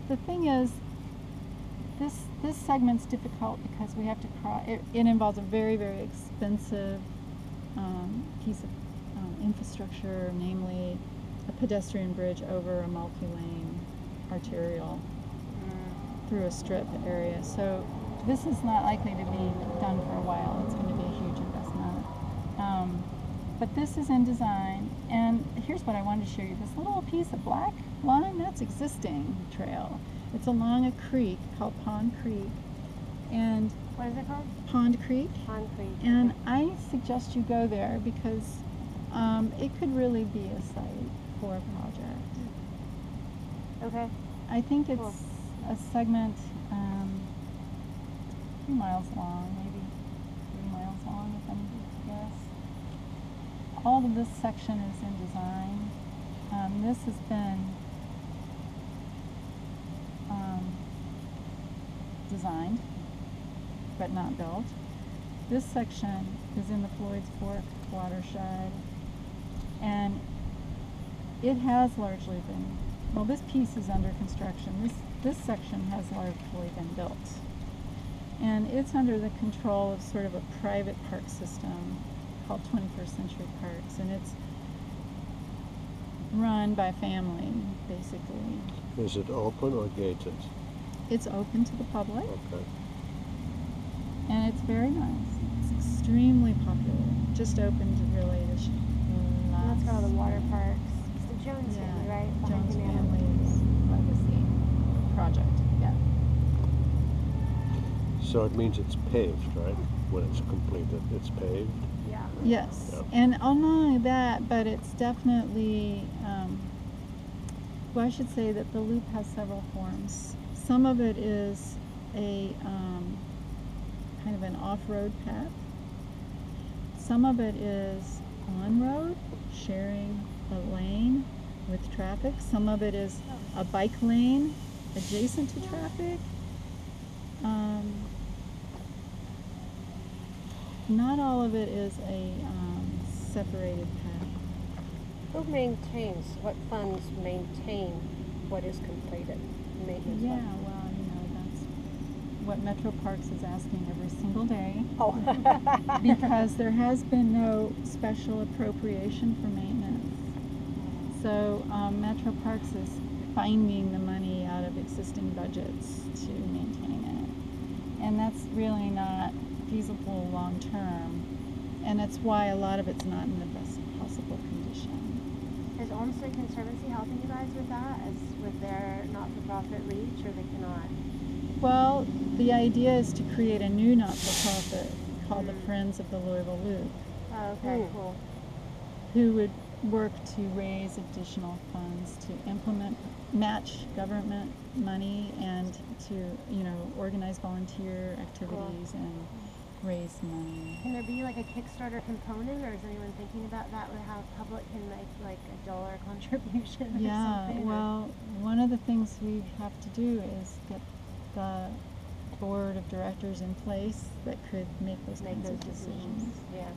the thing is, this segment's difficult because we have to cross. It involves a very, very expensive piece of infrastructure, namely a pedestrian bridge over a multi-lane arterial through a strip area. So this is not likely to be done for a while. It's going to be a huge investment. But this is in design, and here's what I wanted to show you. This little piece of black line, that's existing trail. It's along a creek called Pond Creek. And what is it called? Pond Creek. Pond Creek. And I suggest you go there because it could really be a site for a project. Okay. I think it's cool. a segment 2 miles long, maybe 3 miles long, if I'm to guess. All of this section is in design. This has been designed, but not built. This section is in the Floyd's Fork watershed, and it has largely been, well, this piece is under construction. This section has largely been built. And it's under the control of sort of a private park system called 21st Century Parks, and it's run by family, basically. Is it open or gated? It's open to the public. Okay. And it's very nice. It's extremely popular. Just opened really this last. That's got all the water parks. It's the Jones family, right? Behind Jones Humana. family's legacy project. Yeah. So it means it's paved, right? When it's completed, it's paved. Yeah. Yes. Yep. And not only that, but it's definitely. Well, I should say that the loop has several forms. Some of it is a kind of an off-road path. Some of it is on-road, sharing a lane with traffic. Some of it is a bike lane adjacent to traffic. Not all of it is a separated path. Who maintains, what funds maintain what is completed? Maintenance Yeah, funds? well, that's what Metro Parks is asking every single day. Oh. Because there has been no special appropriation for maintenance. So Metro Parks is finding the money out of existing budgets to maintain it. And that's really not feasible long term. And that's why a lot of it's not in the best possible condition. Is Olmsted Conservancy helping you guys with that, as with their not-for-profit reach, or they cannot? Well, the idea is to create a new not-for-profit called the Friends of the Louisville Loop, Oh, okay, cool. who would work to raise additional funds to match government money and to, organize volunteer activities and raise money. Can there be like a Kickstarter component, or is anyone thinking about that, where how public can make like $1 contribution or Yeah, something? well, one of the things we have to do is get the board of directors in place that could make those kinds of decisions. Yeah.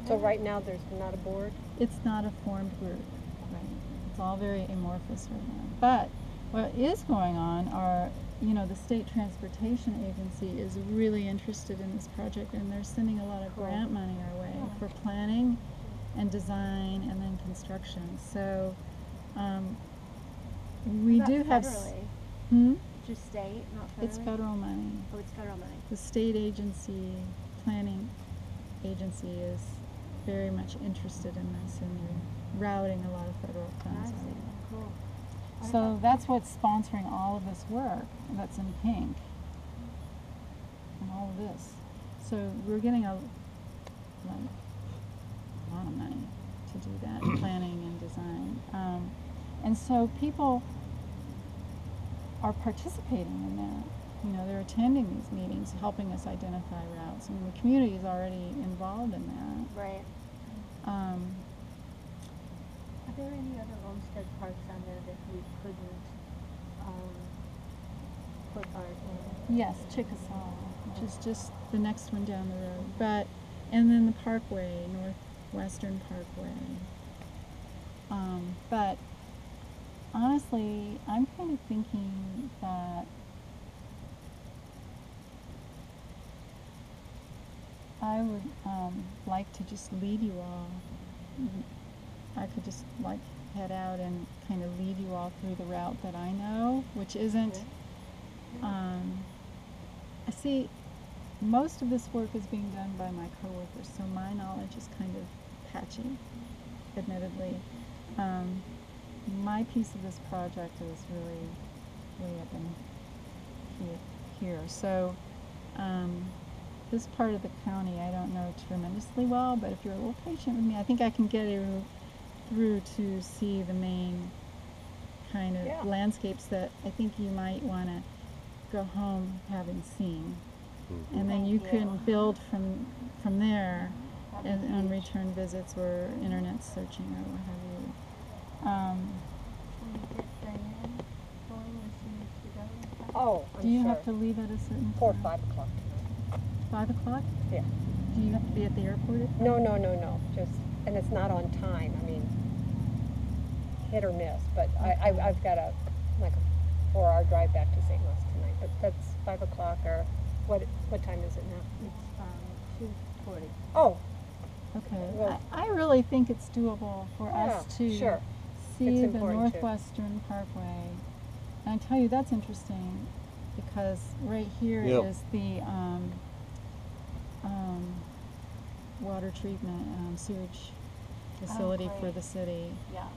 So right now there's not a board? It's not a formed group, right? It's all very amorphous right now. But what is going on are, the State Transportation Agency is really interested in this project, and they're sending a lot of grant money our way for planning and design and then construction. So we do have. Federally? Just state, not federally? It's federal money. Oh, it's federal money. The state agency, planning agency, is very much interested in this, and they're routing a lot of federal funds. I see. Cool. So that's what's sponsoring all of this work that's in pink and all of this. So we're getting a lot of money to do that, planning and design. And so people are participating in that. They're attending these meetings, helping us identify routes. I mean, the community is already involved in that. Right. Are there any other Olmsted parks on there that we couldn't put our in? Yes, Chickasaw, which is just the next one down the road. And then the Parkway, Northwestern Parkway. But honestly, I'm kind of thinking that I would like to just lead you all. I could just like head out and kind of lead you all through the route that I know, which isn't. I see most of this work is being done by my coworkers, so my knowledge is kind of patchy, admittedly. My piece of this project is really way up in here. So this part of the county I don't know tremendously well, but if you're a little patient with me, I think I can get you through to see the main kind of landscapes that I think you might want to go home having seen. And then you can build from there and on return visits or internet searching or what have you. Can we get Diane going as soon as she goes? Oh, I'm Do you sure. have to leave at a certain 4 or time? 5 o'clock. 5 o'clock? Yeah. Do you have to be at the airport at 5? No. Just, and it's not on time. I mean, hit or miss. But I've got a 4-hour drive back to St. Louis tonight. But that's 5 o'clock or what time is it now? It's 2:40. Oh, Okay. Well- I really think it's doable for us to sure. see It's the important too. Northwestern Parkway. And I tell you, that's interesting because right here Yep. is the water treatment sewage facility for great. the city. Yeah.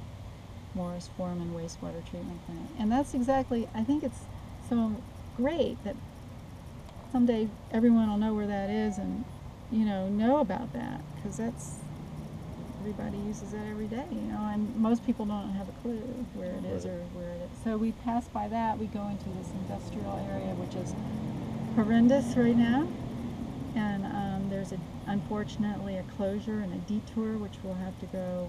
Morris Foreman wastewater treatment plant. And that's exactly, I think it's so great that someday everyone will know where that is and, know about that, because everybody uses that every day, and most people don't have a clue where it is or where it is. So we pass by that, we go into this industrial area, which is horrendous right now. And there's unfortunately a closure and a detour, which we'll have to go,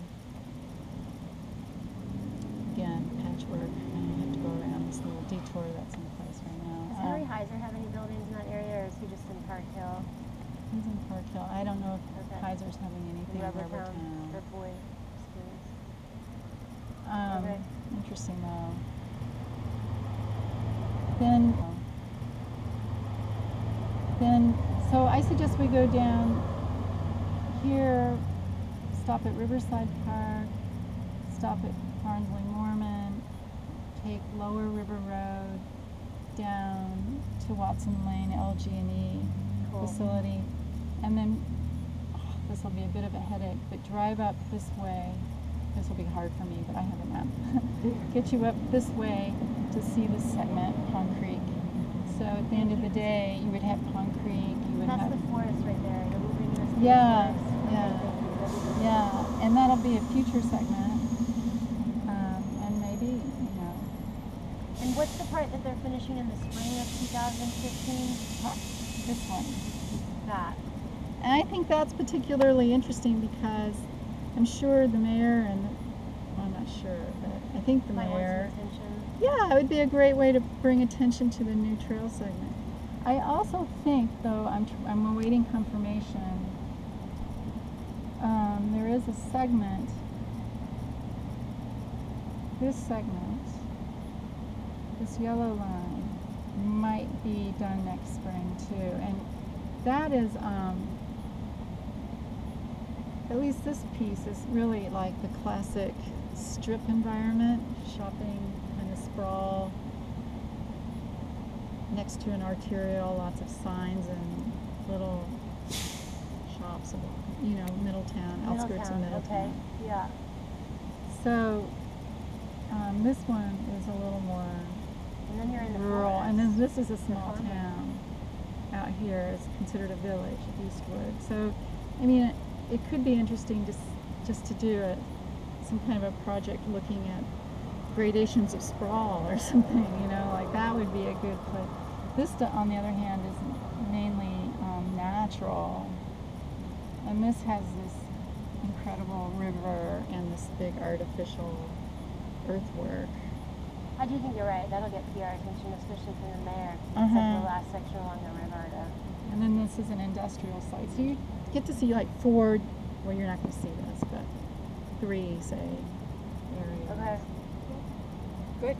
again, patchwork, and we have to go around this little detour that's in place right now. Does Henry Heiser have any buildings in that area, or is he just in Park Hill? He's in Park Hill. I don't know if Okay. Kaiser's having anything in Rubbertown, Rubbertown. or Boy schools? Okay. Interesting though. Then, so I suggest we go down here, stop at Riverside Park, stop at Barnsley Mormon, take Lower River Road down to Watson Lane LG&E Cool. facility, and then this will be a bit of a headache, but drive up this way. This will be hard for me, but I have a map. Get you up this way to see this segment, Pond Creek. So at the end of the day, you would have Pond Creek. You would That's have the forest right there. The luminous Yeah, forest. yeah. Okay, thank you. That'd be really Yeah, and that'll be a future segment, and maybe And what's the part that they're finishing in the spring of 2015? this one. That. And I think that's particularly interesting because I'm sure the mayor I'm not sure, but I think the Might want mayor. some attention. Yeah, it would be a great way to bring attention to the new trail segment. I also think, though, I'm awaiting confirmation. There is a segment. This segment, this yellow line, might be done next spring too, and that is, at least this piece is really like the classic strip environment, shopping kind of sprawl next to an arterial, lots of signs and little shops, Middletown, outskirts of Middletown. Okay. Yeah. So this one is a little more And then you're in the rural, forest. and then this is a small farmland. town out here. It's considered a village, Eastwood. So, I mean, it could be interesting just to do some kind of a project looking at gradations of sprawl or something, like that would be a good place. This, on the other hand, is mainly natural, and this has this incredible river and this big artificial earthwork. I do think you're right. That'll get PR attention, especially from the mayor. 'Cause It's like Uh-huh. the last section along the river. And then this is an industrial site. So you get to see like 4, well, you're not going to see this, but 3, say, areas. Okay. Good.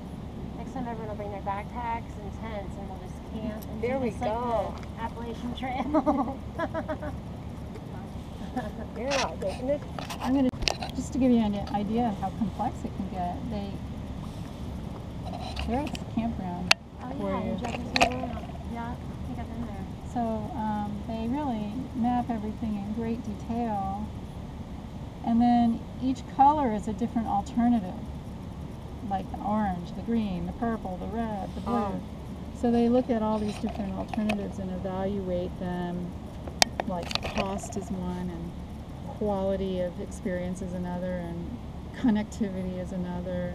Next time everyone will bring their backpacks and tents and we'll just camp and There do we this like go. the Appalachian Trail. Yeah, doesn't it? I'm gonna, just to give you an idea of how complex it can get, there's a campground Oh for yeah, you. the Judges Memorial. Yeah, I think I've been there. So they really map everything in great detail, and then each color is a different alternative, like the orange, the green, the purple, the red, the blue. Oh. So they look at all these different alternatives and evaluate them, like cost is one, and quality of experience is another, and connectivity is another,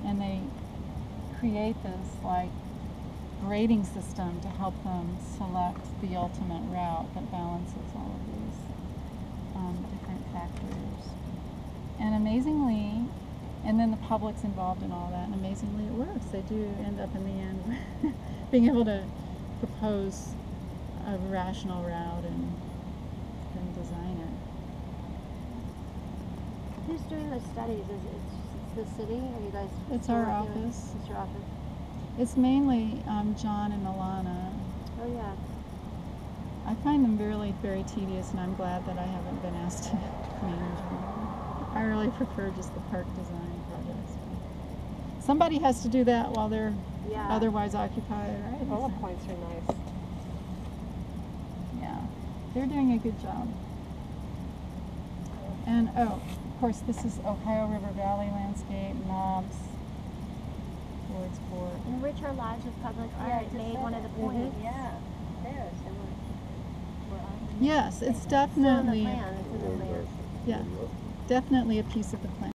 and they create this like grading system to help them select the ultimate route that balances all of these different factors. And amazingly, and then the public's involved in all that, and amazingly it works. They do end up in the end being able to propose a rational route and design it. Who's doing the studies? Is it's the city? Are you guys? It's still our working with- office. It's your office. It's mainly John and Alana. Oh yeah. I find them really very tedious, and I'm glad that I haven't been asked to manage them. I really prefer just the park design projects. Somebody has to do that while they're Yeah. otherwise occupied, right? Bullet points are nice. Yeah, they're doing a good job. And oh, of course, this is Ohio River Valley landscape, knobs, Ward's Fort. Enrich our lives with public Yeah, art just made said one of the that. points. Yeah, there, so we're on. Yes, it's It's still in the definitely, plan. It's in the plan. yeah, definitely a piece of the plan.